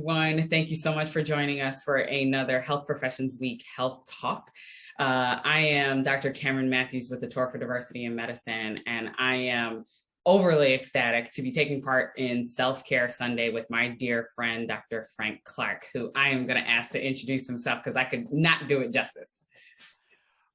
Everyone, thank you so much for joining us for another Health Professions Week Health Talk. I am Dr. Cameron Matthews with the Tour for Diversity in Medicine, and I am overly ecstatic to be taking part in Self-Care Sunday with my dear friend, Dr. Frank Clark, who I am going to ask to introduce himself because I could not do it justice.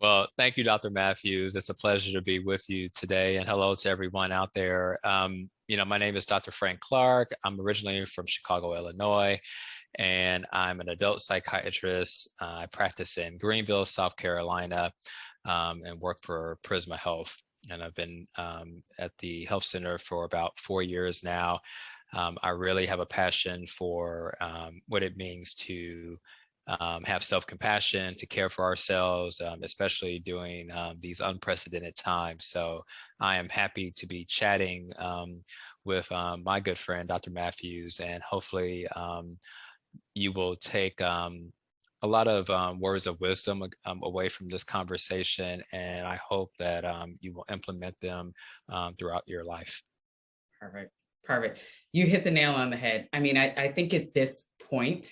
Well, thank you, Dr. Matthews. It's a pleasure to be with you today, and hello to everyone out there. My name is Dr. Frank Clark. I'm originally from Chicago, Illinois, and I'm an adult psychiatrist. I practice in Greenville, South Carolina, and work for Prisma Health. And I've been at the health center for about 4 years now. I really have a passion for what it means to have self-compassion, to care for ourselves, especially during these unprecedented times. So I am happy to be chatting with my good friend, Dr. Matthews, and hopefully you will take a lot of words of wisdom away from this conversation, and I hope that you will implement them throughout your life. Perfect. You hit the nail on the head. I mean, I think at this point,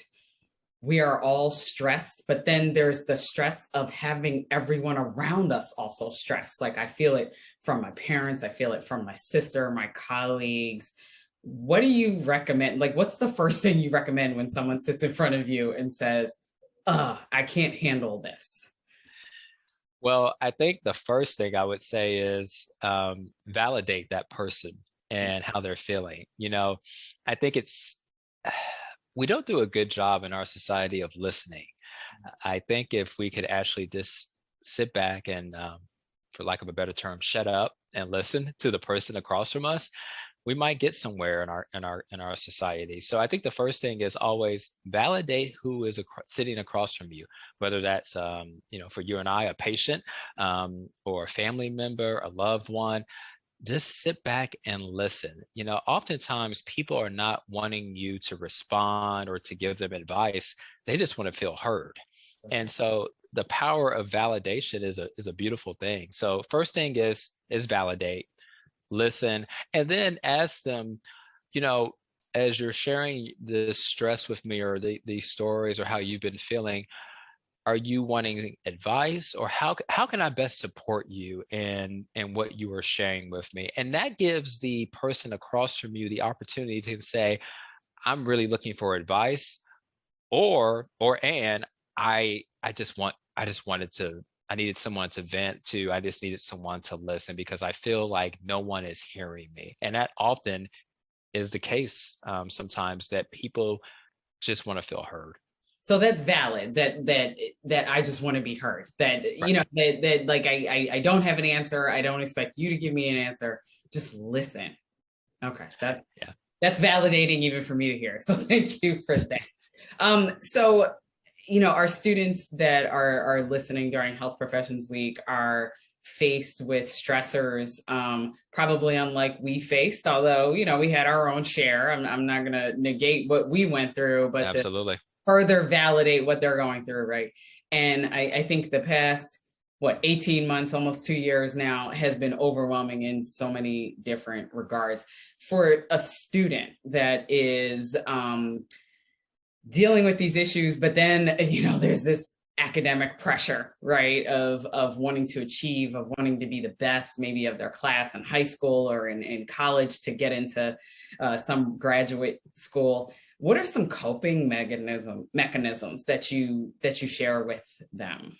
we are all stressed, but then there's the stress of having everyone around us also stressed. Like I feel it from my parents, I feel it from my sister, my colleagues. What do you recommend? Like, what's the first thing you recommend when someone sits in front of you and says, I can't handle this? Well, I think the first thing I would say is validate that person and how they're feeling. I think we don't do a good job in our society of listening. I think if we could actually just sit back and, for lack of a better term, shut up and listen to the person across from us, we might get somewhere in our society. So I think the first thing is always validate who is sitting across from you, whether that's for you and I, a patient, or a family member, a loved one. Just sit back and listen. Oftentimes people are not wanting you to respond or to give them advice. They just want to feel heard. And so the power of validation is a beautiful thing. So first thing is validate, listen, and then ask them, as you're sharing this stress with me or these stories or how you've been feeling, are you wanting advice, or how can I best support you in what you are sharing with me? And that gives the person across from you the opportunity to say, I'm really looking for advice, and I needed someone to vent to. I just needed someone to listen because I feel like no one is hearing me. And that often is the case sometimes, that people just want to feel heard. So that's valid, that I just want to be heard, that, Right. that like, I don't have an answer. I don't expect you to give me an answer. Just listen. Okay. That's validating even for me to hear. So thank you for that. So, our students that are listening during Health Professions Week are faced with stressors, probably unlike we faced, although, we had our own share. I'm not going to negate what we went through, but Absolutely. further validate what they're going through, right? And I think the past, 18 months, almost 2 years now, has been overwhelming in so many different regards. For a student that is dealing with these issues, but then, there's this academic pressure, right, of wanting to achieve, of wanting to be the best, maybe of their class in high school or in college to get into some graduate school. What are some coping mechanisms that you share with them?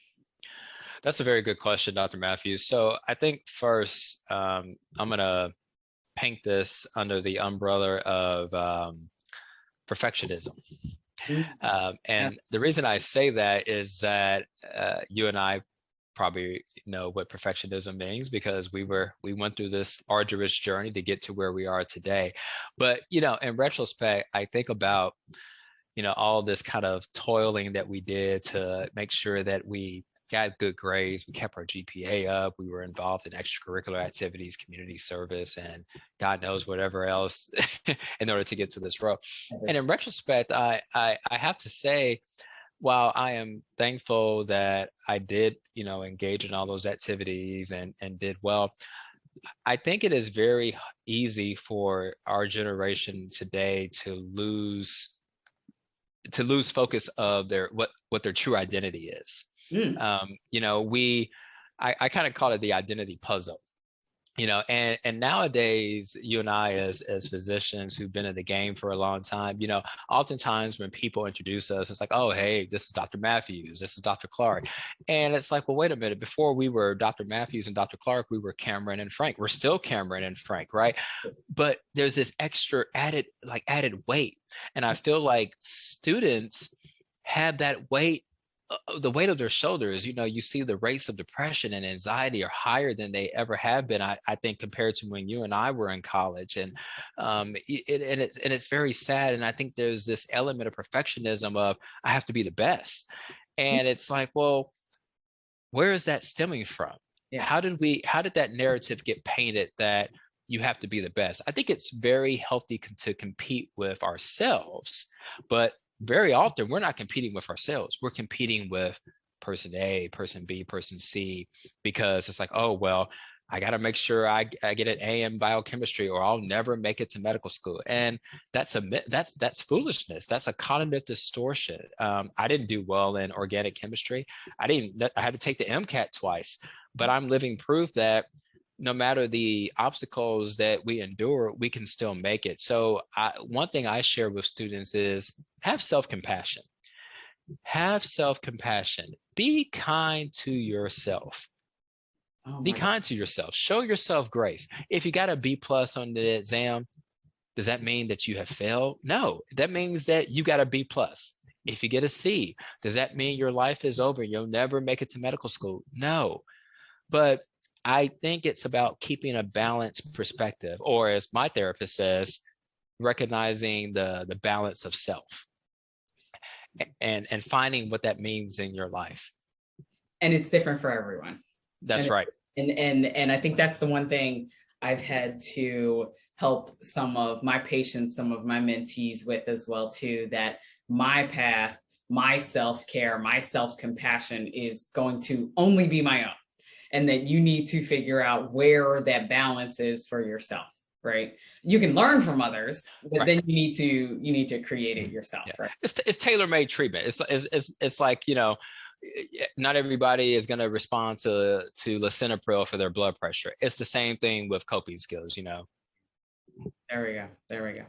That's a very good question, Dr. Matthews. So I think first, I'm going to paint this under the umbrella of perfectionism. And the reason I say that is that you and I probably know what perfectionism means, because we went through this arduous journey to get to where we are today. But, in retrospect, I think about, all this kind of toiling that we did to make sure that we got good grades, we kept our GPA up, we were involved in extracurricular activities, community service, and God knows whatever else in order to get to this road. And in retrospect, I have to say, while I am thankful that I did, engage in all those activities and did well, I think it is very easy for our generation today to lose to lose focus of what their true identity is. Mm. You know, I kind of call it the identity puzzle. You know, and nowadays, you and I, as physicians who've been in the game for a long time, you know, oftentimes when people introduce us, it's like, oh, hey, this is Dr. Matthews, this is Dr. Clark. And it's like, well, wait a minute, before we were Dr. Matthews and Dr. Clark, we were Cameron and Frank. We're still Cameron and Frank, right? But there's this extra added weight. And I feel like students have that weight, the weight of their shoulders. You know, you see the rates of depression and anxiety are higher than they ever have been, I think, compared to when you and I were in college. And it's very sad. And I think there's this element of perfectionism of, I have to be the best. And it's like, well, where is that stemming from? Yeah. How did that narrative get painted that you have to be the best? I think it's very healthy to compete with ourselves, but very often we're not competing with ourselves. We're competing with person A, person B, person C, because it's like, oh, well, I got to make sure I get an A in biochemistry or I'll never make it to medical school. And that's foolishness. That's a cognitive distortion. I didn't do well in organic chemistry. I had to take the MCAT twice, but I'm living proof that no matter the obstacles that we endure, we can still make it. So one thing I share with students is have self-compassion. Have self-compassion. Be kind to yourself. Be kind to yourself. Show yourself grace. If you got a B+ on the exam, does that mean that you have failed? No, that means that you got a B+. If you get a C, does that mean your life is over? You'll never make it to medical school? No. But I think it's about keeping a balanced perspective, or as my therapist says, recognizing the balance of self and finding what that means in your life. And it's different for everyone. That's right. And I think that's the one thing I've had to help some of my patients, some of my mentees with as well too, that my path, my self-care, my self-compassion is going to only be my own. And that you need to figure out where that balance is for yourself, right? You can learn from others, but then you need to create it yourself, right? It's tailor-made treatment. It's like, you know, not everybody is going to respond to lisinopril for their blood pressure. It's the same thing with coping skills, you know. There we go.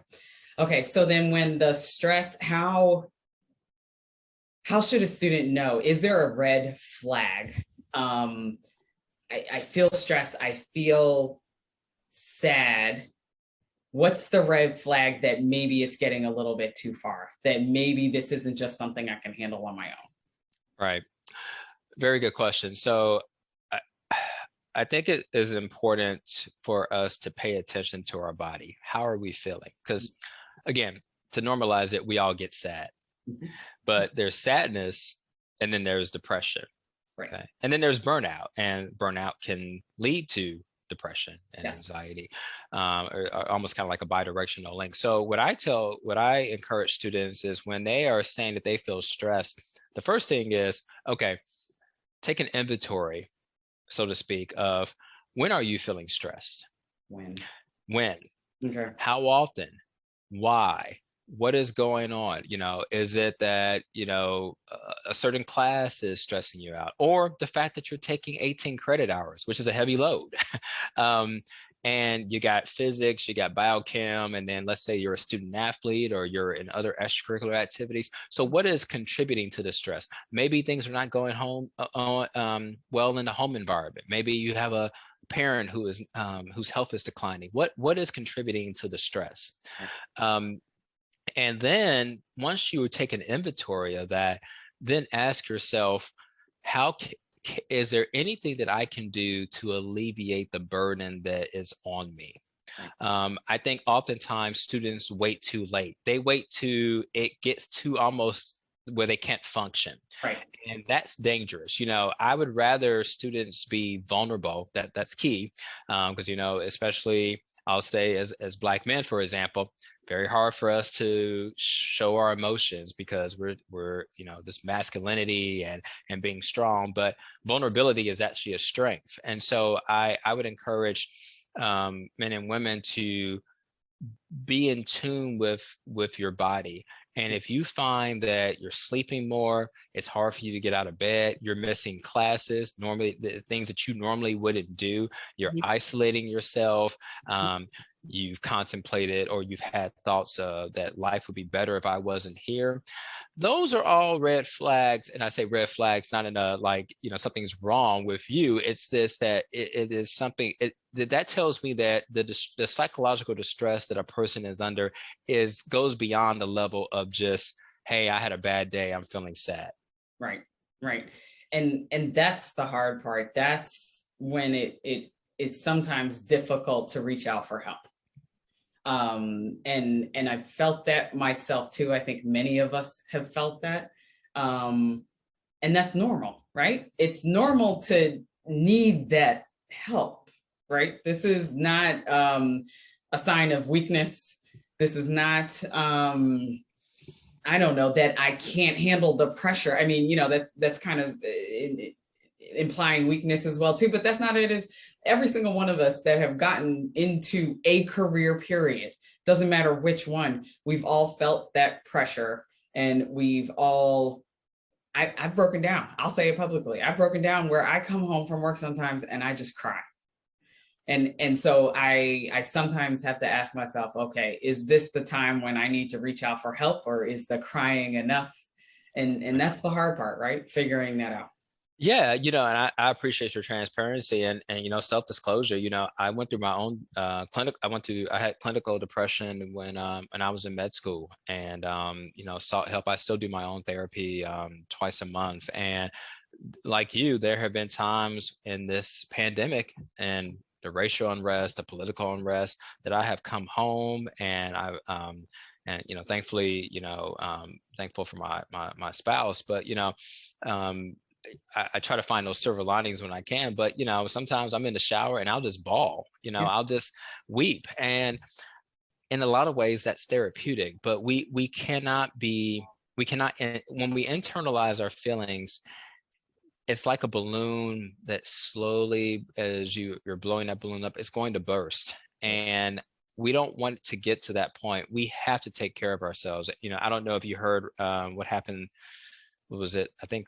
Okay, so then when the stress, how should a student know? Is there a red flag? I feel stressed. I feel sad. What's the red flag that maybe it's getting a little bit too far? That maybe this isn't just something I can handle on my own? Right. Very good question. So I think it is important for us to pay attention to our body. How are we feeling? Because again, to normalize it, we all get sad. But there's sadness and then there's depression. Right. Okay. And then there's burnout, and burnout can lead to depression and anxiety, or almost kind of like a bidirectional link. So what I encourage students is when they are saying that they feel stressed, the first thing is, okay, take an inventory, so to speak, of when are you feeling stressed? When? Okay. How often? Why? What is going on? You know, is it that, you know, a certain class is stressing you out, or the fact that you're taking 18 credit hours, which is a heavy load? And you got physics, you got biochem, and then let's say you're a student athlete or you're in other extracurricular activities. So what is contributing to the stress? Maybe things are not going well in the home environment. Maybe you have a parent who is whose health is declining. What is contributing to the stress? And then once you take an inventory of that, then ask yourself, is there anything that I can do to alleviate the burden that is on me? I think oftentimes students wait too late. They wait till it gets to almost where they can't function. Right. And that's dangerous. You know, I would rather students be vulnerable. That's key. Because, you know, especially I'll say as Black men, for example, very hard for us to show our emotions because we're you know, this masculinity and being strong, but vulnerability is actually a strength. And so I would encourage men and women to be in tune with your body And if you find that you're sleeping more, it's hard for you to get out of bed, you're missing classes, normally the things that you normally wouldn't do, you're isolating yourself, you've contemplated or you've had thoughts that life would be better if I wasn't here. Those are all red flags. And I say red flags, not in a like, something's wrong with you. It's this, that it is something that tells me that the psychological distress that a person is under goes beyond the level of just, hey, I had a bad day, I'm feeling sad. Right. And that's the hard part. That's when it is sometimes difficult to reach out for help. And I felt that myself too. I think many of us have felt that. And that's normal, right? It's normal to need that help, right? This is not a sign of weakness. This is not, I don't know, that I can't handle the pressure. I mean, that's kind of implying weakness as well too, but that's not it. Is every single one of us that have gotten into a career period, doesn't matter which one, we've all felt that pressure, and I've broken down. I'll say it publicly. I've broken down where I come home from work sometimes and I just cry. And so I sometimes have to ask myself, okay, is this the time when I need to reach out for help, or is the crying enough? And that's the hard part, right? Figuring that out. Yeah, and I appreciate your transparency and self-disclosure. I went through my own clinic. I had clinical depression when I was in med school, and sought help. I still do my own therapy twice a month. And like you, there have been times in this pandemic and the racial unrest, the political unrest, that I have come home and thankfully, thankful for my spouse, but I try to find those silver linings when I can, but sometimes I'm in the shower and I'll just bawl, I'll just weep. And in a lot of ways that's therapeutic, but when we internalize our feelings, it's like a balloon that slowly, as you're blowing that balloon up, it's going to burst. And we don't want to get to that point. We have to take care of ourselves. I don't know if you heard what happened. What was it? I think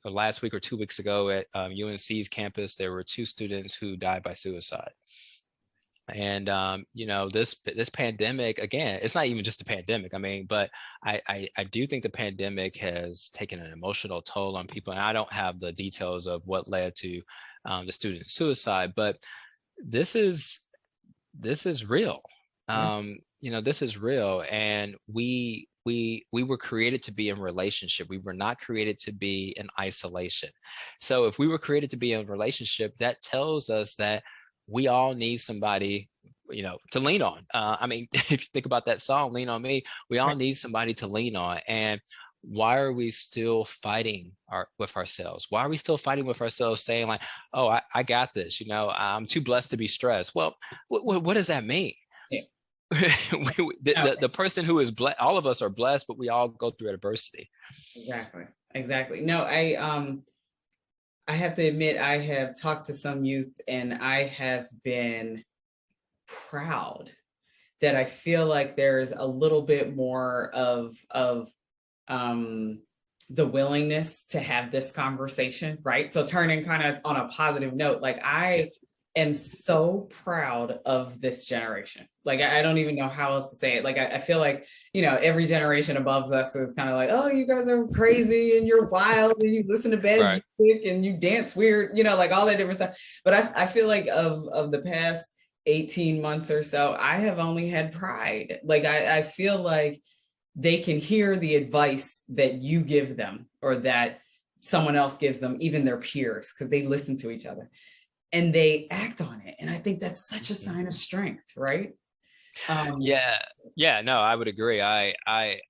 last week or 2 weeks ago at UNC's campus, there were 2 students who died by suicide. And this pandemic, again, it's not even just a pandemic. I mean, but I do think the pandemic has taken an emotional toll on people, and I don't have the details of what led to the student's suicide, but this is real. This is real, and we were created to be in relationship. We were not created to be in isolation. So if we were created to be in a relationship, that tells us that we all need somebody, to lean on. I mean, if you think about that song, Lean on Me, we all need somebody to lean on. And why are we still fighting with ourselves? Why are we still fighting with ourselves, saying like, oh, I got this, I'm too blessed to be stressed? Well, what does that mean? Yeah. the person who is blessed, all of us are blessed, but we all go through adversity. Exactly. No, I have to admit, I have talked to some youth and I have been proud that I feel like there's a little bit more of the willingness to have this conversation, right? So turning kind of on a positive note, like I am so proud of this generation. Like, I don't even know how else to say it. Like, I feel like, every generation above us is kind of like, oh, you guys are crazy and you're wild and you listen to bad music and you dance weird, like all that different stuff. But I feel like of the past 18 months or so, I have only had pride. Like, I feel like they can hear the advice that you give them or that someone else gives them, even their peers, because they listen to each other. And they act on it. And I think that's such a sign of strength, right? No, I would agree. I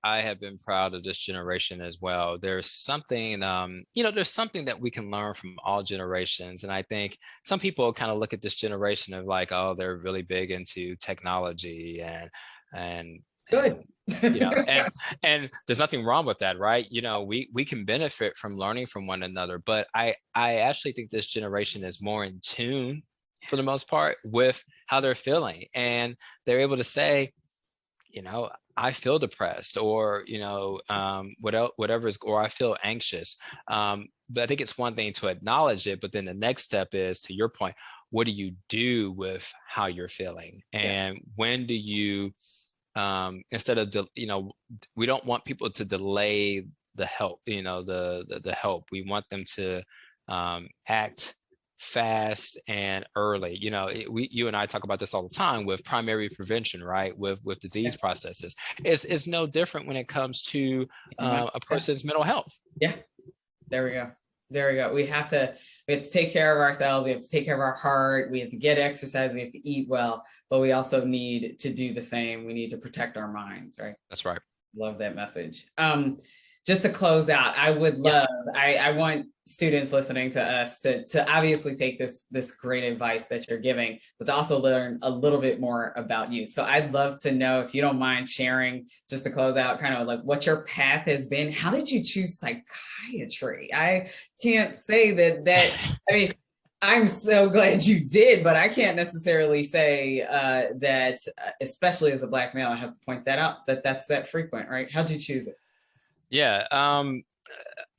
have been proud of this generation as well. There's something, there's something that we can learn from all generations. And I think some people kind of look at this generation of like, oh, they're really big into technology and good. And there's nothing wrong with that, right? We can benefit from learning from one another, but I actually think this generation is more in tune for the most part with how they're feeling, and they're able to say, I feel depressed, or, or I feel anxious. But I think it's one thing to acknowledge it, but then the next step is, to your point, what do you do with how you're feeling? And when do you, instead of, we don't want people to delay the help, the help. We want them to act fast and early. You and I talk about this all the time with primary prevention, right? With disease processes. It's no different when it comes to a person's mental health. Yeah, there we go. There we go. We have to take care of ourselves. We have to take care of our heart. We have to get exercise. We have to eat well, but we also need to do the same. We need to protect our minds, right? That's right. Love that message. Just to close out, I would love, I want students listening to us to obviously take this great advice that you're giving, but to also learn a little bit more about you. So I'd love to know, if you don't mind sharing, just to close out, kind of like what your path has been. How did you choose psychiatry? I can't say that, I mean, I'm so glad you did, but I can't necessarily say that, especially as a Black male, I have to point that out, that's that frequent, right? How'd you choose it? Yeah, I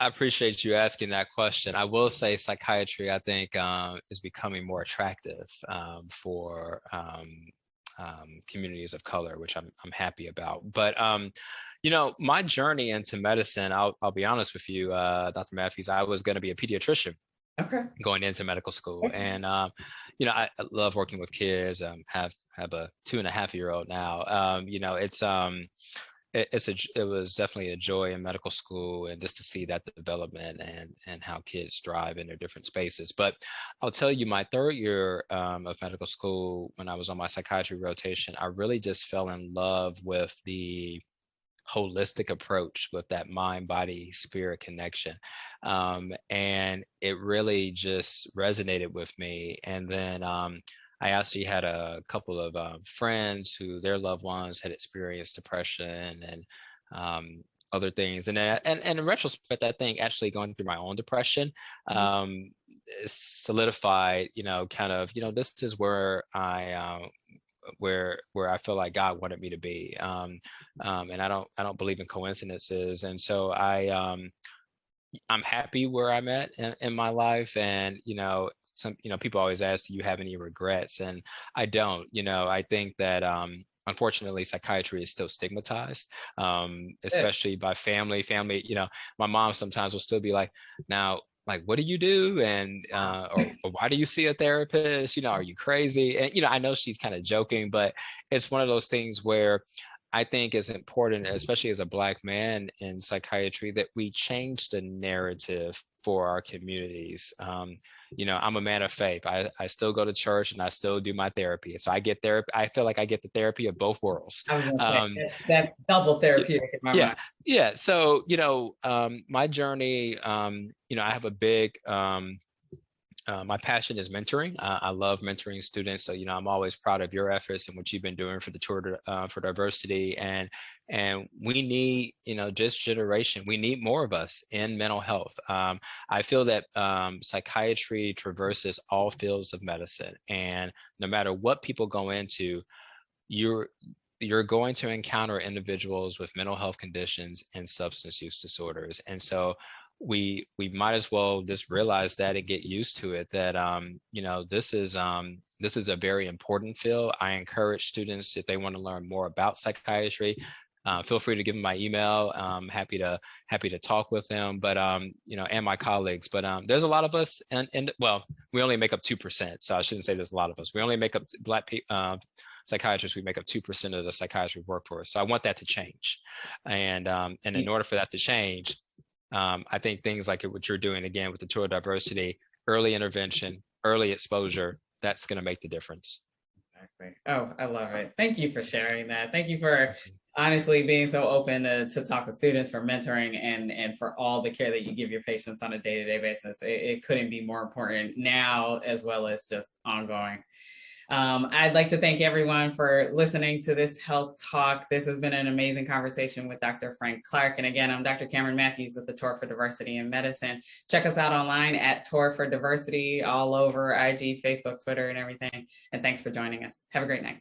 appreciate you asking that question. I will say psychiatry, I think, is becoming more attractive for communities of color, which I'm happy about. But my journey into medicine, I'll be honest with you, Dr. Matthews, I was going to be a pediatrician. Okay. Going into medical school, and I love working with kids. Have a 2.5-year-old now. It was definitely a joy in medical school, and just to see that development and how kids thrive in their different spaces. But I'll tell you, my 3rd year of medical school, when I was on my psychiatry rotation, I really just fell in love with the holistic approach, with that mind, body, spirit connection. And it really just resonated with me. And then I actually had a couple of friends who their loved ones had experienced depression and other things. And in retrospect, I think actually going through my own depression solidified, this is where I feel like God wanted me to be. And I don't believe in coincidences. And so I'm happy where I'm at in my life. And, some people always ask, do you have any regrets? And I don't. I think that unfortunately psychiatry is still stigmatized, especially by family. My mom sometimes will still be like, now, like, what do you do? And or why do you see a therapist? Are you crazy? And I know she's kind of joking, but it's one of those things where I think it's important, especially as a Black man in psychiatry, that we change the narrative for our communities. I'm a man of faith. I still go to church and I still do my therapy. So I get therapy. I feel like I get the therapy of both worlds. That's double therapeutic in my mind. Yeah. So, my journey, I have a big, my passion is mentoring. I love mentoring students. So, I'm always proud of your efforts and what you've been doing for the Tour for Diversity. And we need, this generation, we need more of us in mental health. I feel that psychiatry traverses all fields of medicine. And no matter what people go into, you're going to encounter individuals with mental health conditions and substance use disorders. And so we might as well just realize that and get used to it, that this is a very important field. I encourage students, if they want to learn more about psychiatry, feel free to give them my email. Happy to talk with them, but and my colleagues. But there's a lot of us, and well, we only make up 2%, so I shouldn't say there's a lot of us. We only make up Black people. Psychiatrists, we make up 2% of the psychiatry workforce. So I want that to change, and in order for that to change, I think things like what you're doing again with the Tour of Diversity, early intervention, early exposure, that's going to make the difference. Exactly. Oh, I love it. Thank you for sharing that. Thank you for honestly being so open to talk to students, for mentoring, and for all the care that you give your patients on a day-to-day basis. It couldn't be more important now, as well as just ongoing. I'd like to thank everyone for listening to this health talk. This has been an amazing conversation with Dr. Frank Clark. And again, I'm Dr. Cameron Matthews with the Tour for Diversity in Medicine. Check us out online at Tour for Diversity, all over IG, Facebook, Twitter, and everything. And thanks for joining us. Have a great night.